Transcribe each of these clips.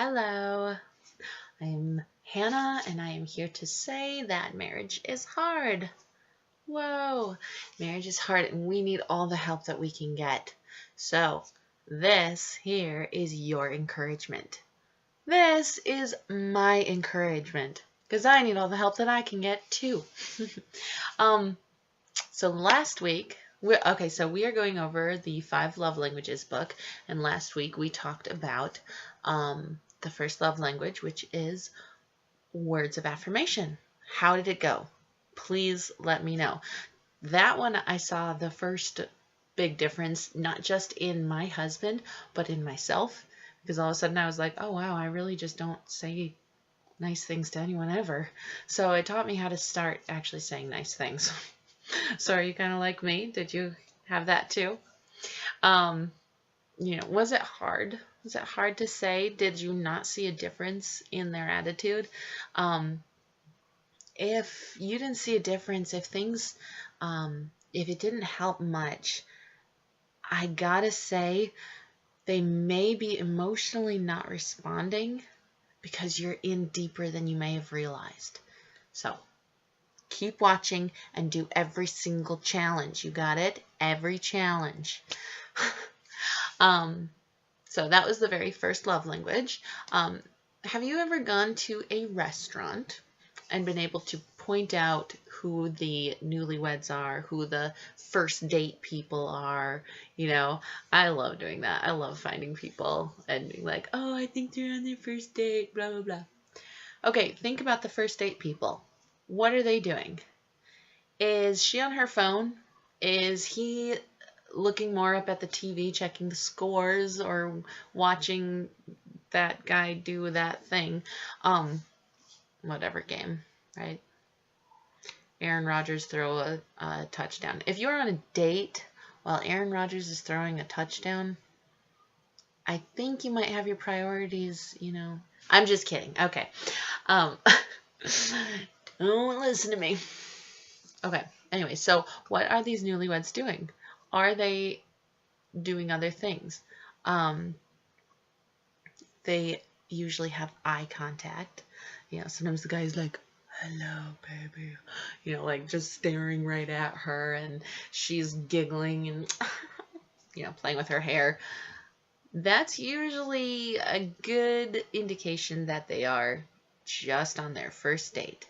Hello, I'm Hannah, and I am here to say that marriage is hard. Whoa, marriage is hard, and we need all the help that we can get. So, this here is your encouragement. This is my encouragement, because I need all the help that I can get too. um, so last week, we are going over the 5 Love Languages book, and last week we talked about the first love language, which is words of affirmation. How did it go? Please let me know. That one, I saw the first big difference, not just in my husband, but in myself, because all of a sudden I was like, oh wow, I really just don't say nice things to anyone ever. So it taught me how to start actually saying nice things. So are you kind of like me? Did you have that too? Was it hard? Was it hard to say? Did you not see a difference in their attitude? If you didn't see a difference, if it didn't help much, I gotta say they may be emotionally not responding because you're in deeper than you may have realized. So keep watching and do every single challenge. You got it? Every challenge. So that was the very first love language. Have you ever gone to a restaurant and been able to point out who the newlyweds are, who the first date people are? I love doing that. I love finding people and being like, oh, I think they're on their first date, blah, blah, blah. Okay, think about the first date people. What are they doing? Is she on her phone? Is he looking more up at the TV, checking the scores, or watching that guy do that thing? Whatever game, right? Aaron Rodgers throw a touchdown. If you're on a date while Aaron Rodgers is throwing a touchdown, I think you might have your priorities, I'm just kidding. Okay. Don't listen to me. Okay. Anyway, so what are these newlyweds doing? Are they doing other things? They usually have eye contact. Sometimes the guy's like, hello, baby. Like just staring right at her, and she's giggling and, playing with her hair. That's usually a good indication that they are just on their first date.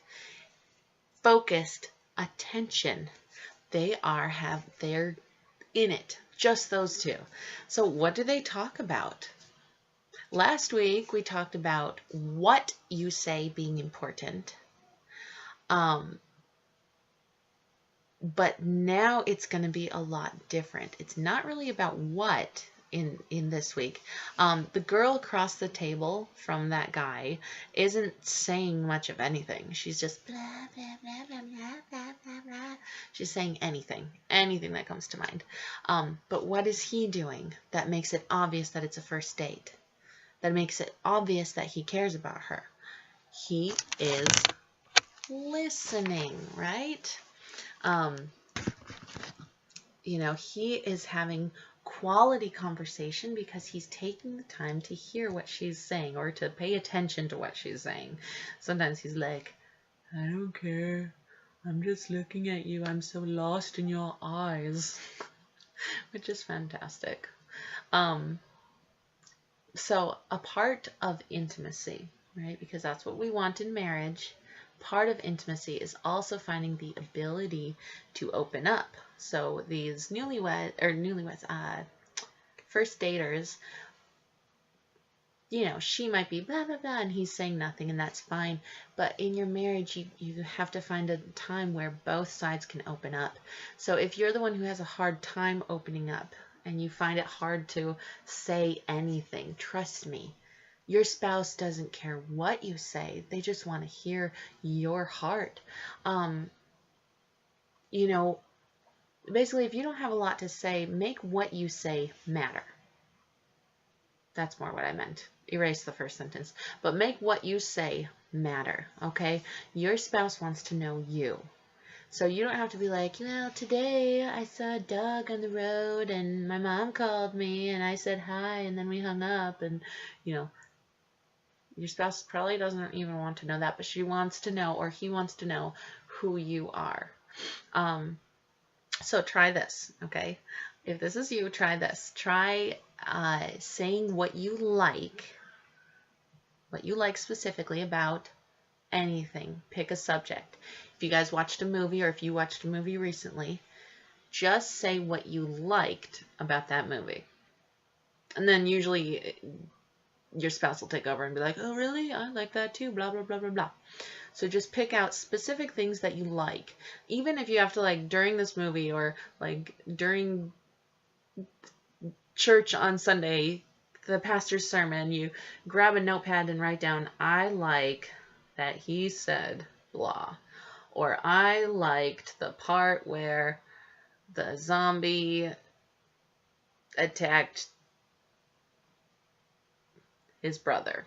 Focused attention. They're in it. Just those two. So what do they talk about? Last week we talked about what you say being important. But now it's going to be a lot different. It's not really about what in this week. The girl across the table from that guy isn't saying much of anything. She's just blah, blah, blah, blah, blah, blah, blah, blah. She's saying anything that comes to mind. But what is he doing that makes it obvious that it's a first date? That makes it obvious that he cares about her? He is listening, right? He is having quality conversation because he's taking the time to hear what she's saying or to pay attention to what she's saying. Sometimes he's like, I don't care. I'm just looking at you. I'm so lost in your eyes, which is fantastic. So a part of intimacy, right? Because that's what we want in marriage. Part of intimacy is also finding the ability to open up. So these first daters, she might be blah, blah, blah, and he's saying nothing, and that's fine. But in your marriage, you have to find a time where both sides can open up. So if you're the one who has a hard time opening up and you find it hard to say anything, trust me, your spouse doesn't care what you say. They just want to hear your heart. Basically, if you don't have a lot to say, make what you say matter. That's more what I meant. Erase the first sentence. But make what you say matter, okay? Your spouse wants to know you. So you don't have to be like, today I saw Doug on the road and my mom called me and I said hi and then we hung up and, Your spouse probably doesn't even want to know that, but she wants to know, or he wants to know, who you are. So try this, okay? If this is you, try this. Try saying what you like specifically about anything. Pick a subject. If you guys watched a movie, or if you watched a movie recently, just say what you liked about that movie. And then usually your spouse will take over and be like, oh, really? I like that too, blah, blah, blah, blah, blah. So just pick out specific things that you like. Even if you have to, like, during this movie, or like during church on Sunday, the pastor's sermon, you grab a notepad and write down, I like that he said blah. Or I liked the part where the zombie attacked his brother.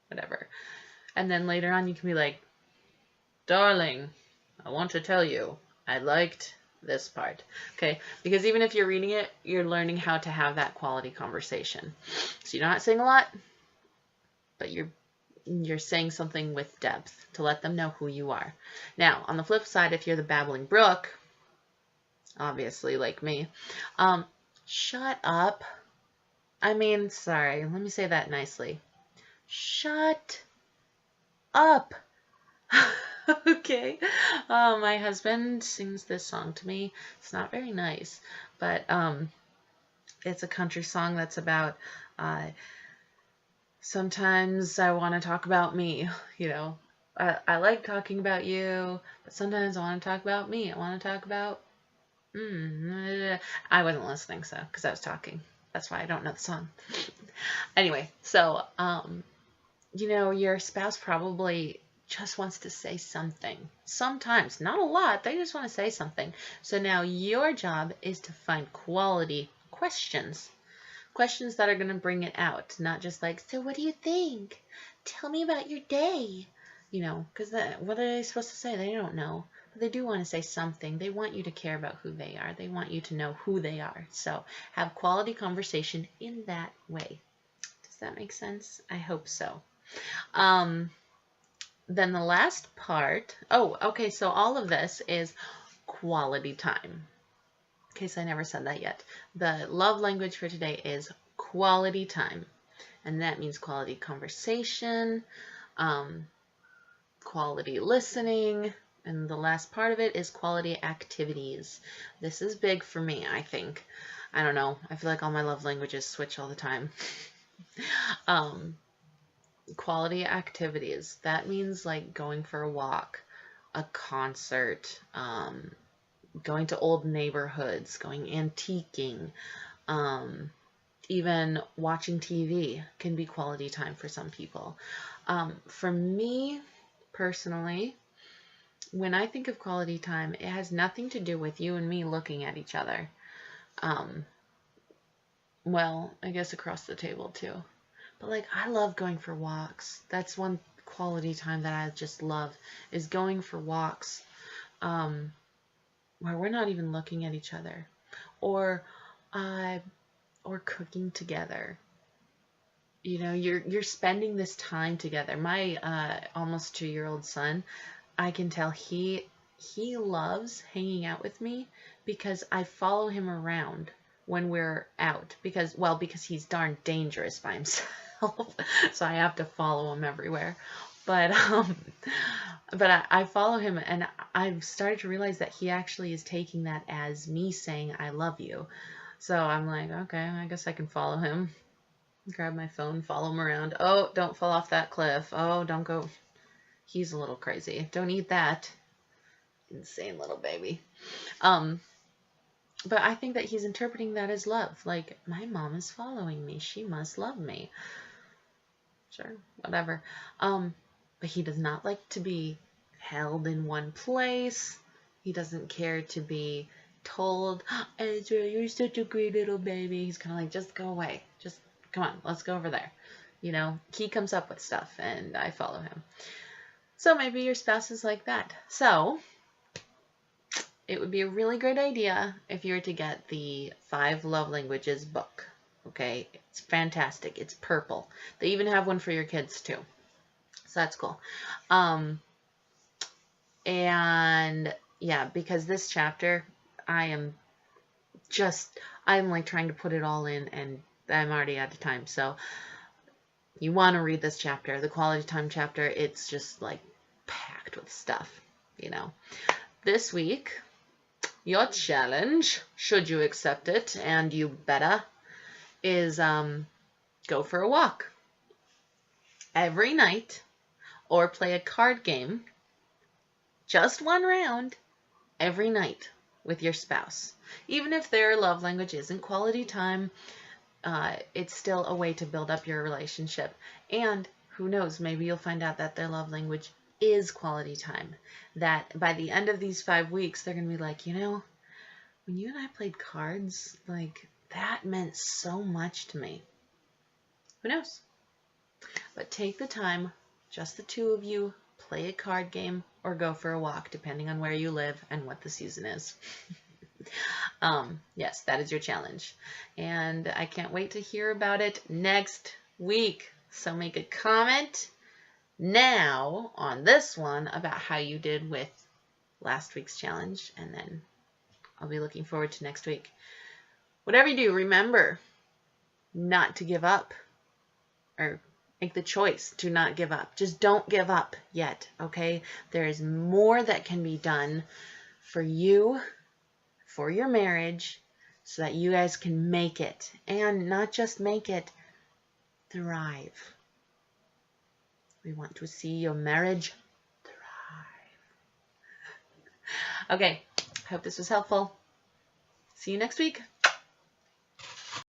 Whatever. And then later on you can be like, darling, I want to tell you, I liked this part. Okay? Because even if you're reading it, you're learning how to have that quality conversation. So you're not saying a lot, but you're saying something with depth to let them know who you are. Now, on the flip side, if you're the babbling brook, obviously like me, shut up. I mean, sorry, let me say that nicely. Shut up. Okay. My husband sings this song to me. It's not very nice, but it's a country song that's about sometimes I want to talk about me, you know. I like talking about you, but sometimes I want to talk about me. I want to talk about I wasn't listening, so, because I was talking. That's why I don't know the song. Anyway, so, you know, your spouse probably just wants to say something. Sometimes, not a lot, they just want to say something. So now your job is to find quality questions. Questions that are going to bring it out. Not just like, so what do you think? Tell me about your day. You know, because what are they supposed to say? They don't know. But they do want to say something. They want you to care about who they are. They want you to know who they are. So have quality conversation in that way. Does that make sense? I hope so. Then the last part. Oh, okay. So all of this is quality time. In case I never said that yet. The love language for today is quality time. And that means quality conversation, quality listening, and the last part of it is quality activities. This is big for me, I think. I don't know. I feel like all my love languages switch all the time. Quality activities. That means like going for a walk, a concert, going to old neighborhoods, going antiquing, even watching TV can be quality time for some people. For me, personally, when I think of quality time, it has nothing to do with you and me looking at each other. Well, I guess across the table too. But like, I love going for walks. That's one quality time that I just love, is going for walks where we're not even looking at each other, or cooking together. You know, you're spending this time together. My almost 2-year-old son, I can tell he loves hanging out with me because I follow him around when we're out, because he's darn dangerous by himself. So I have to follow him everywhere. But I follow him, and I've started to realize that he actually is taking that as me saying I love you. So I'm like, okay, I guess I can follow him. Grab my phone, follow him around. Oh, don't fall off that cliff. Oh, don't go. He's a little crazy. Don't eat that. Insane little baby. But I think that he's interpreting that as love. Like, my mom is following me. She must love me. Sure, whatever. But he does not like to be held in one place. He doesn't care to be told, Ezra, you're such a great little baby. He's kind of like, just go away. Just, come on, let's go over there. You know, he comes up with stuff, and I follow him. So maybe your spouse is like that. So it would be a really great idea if you were to get the 5 Love Languages book. Okay, it's fantastic. It's purple. They even have one for your kids too. So that's cool. And yeah, because this chapter, I'm like trying to put it all in, and I'm already out of time. So you want to read this chapter, the quality time chapter. It's just like packed with stuff, you know. This week, your challenge, should you accept it, and you better, is go for a walk every night or play a card game, just one round, every night with your spouse. Even if their love language isn't quality time, it's still a way to build up your relationship. And who knows, maybe you'll find out that their love language is quality time. That by the end of these 5 weeks, they're going to be like, you know, when you and I played cards, like, that meant so much to me. Who knows? But take the time, just the two of you, play a card game or go for a walk, depending on where you live and what the season is. Yes, that is your challenge. And I can't wait to hear about it next week. So make a comment now on this one about how you did with last week's challenge, and then I'll be looking forward to next week. Whatever you do, remember not to give up, or make the choice to not give up. Just don't give up yet, okay? There is more that can be done for you, for your marriage, so that you guys can make it. And not just make it, thrive. We want to see your marriage thrive. Okay, hope this was helpful. See you next week.